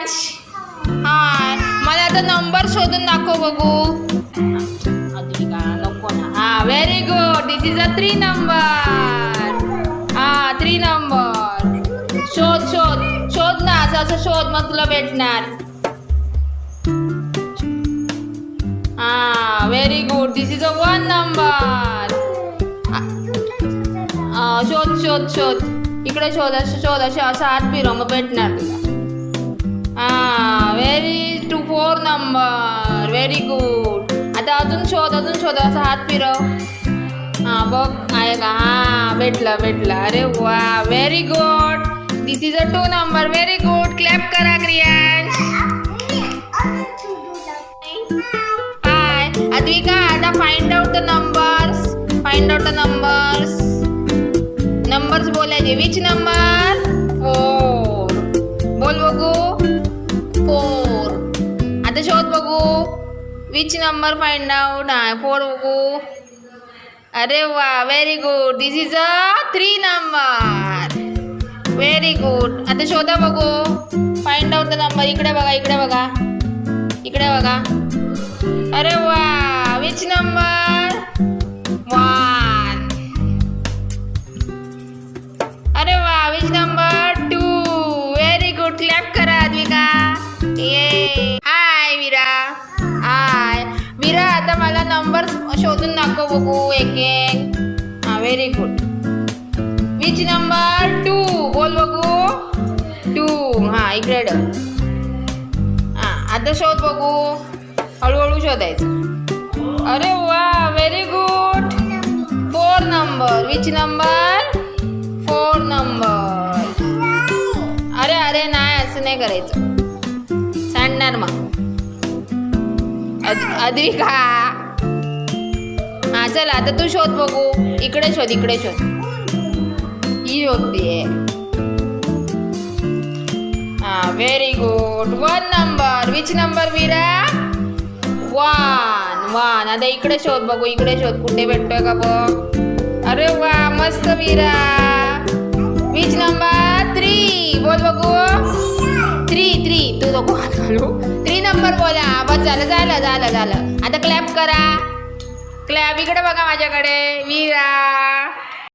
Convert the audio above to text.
क्रियांश. हाय, मला आता नंबर शोधून दाखव बघू. अद्विका नको ना. हा, very good. This is a 3 number. हा, 3 नंबर. शोध शोध शोध ना, असं शोध, मग तुला भेटणार. हा, very good. This is a 1 number. शोध शोध शोध, इकडे शोध, असं हात फिरव, मग भेटणार तुला. हा, व्हेरी 4 नंबर. Very good. आता अजून शोध असं हात फिरव. हा, बघ आहे का. हा, भेटला. अरे वा, very good. This is a 2 number. Very good. Clap करा क्रियांश. हाय अद्विका, आता फाइंड आउट द नंबर्स बोलायचे. Which number? 4. बोल बघू. 4. आता शोध बघू. Which number find out? 4 बघू. अरे वा, very good. This is a 3 number. Very good. आता शोधा बघू. Find out the number. इकडे बघा. अरे वा, विच नंबर? 1. अरे वा, which number? 2. Very good. Clap करा अद्विका. ये. हाय वीरा, आता मला नंबर शोधून दाखव बघू एक. हा, व्हेरी गुड. Which number? 2. बोल बघू. 2. हा, इकडे. हा, आता शोध बघू. हळूहळू शोधायचं. अरे वा, very good. 4 number. Which number? 4 number. अरे नाही, असं नाही करायचं, सांडणार मग. अद्विका. हा, चला आता तू शोध बघू. इकडे शोध. ही शोधतीये. हा, very good. 1 number. Which number वीरा? 1. आता इकडे शोध बघू. कुठे भेटतोय का बघ. अरे वा, मस्त वीरा. Which number? 3. बोल बघू. 3. तू नको हात घालू. 3 नंबर बोला. बस झालं. आता क्लॅप करा. क्लॅप. इकडे बघा माझ्याकडे. वीरा.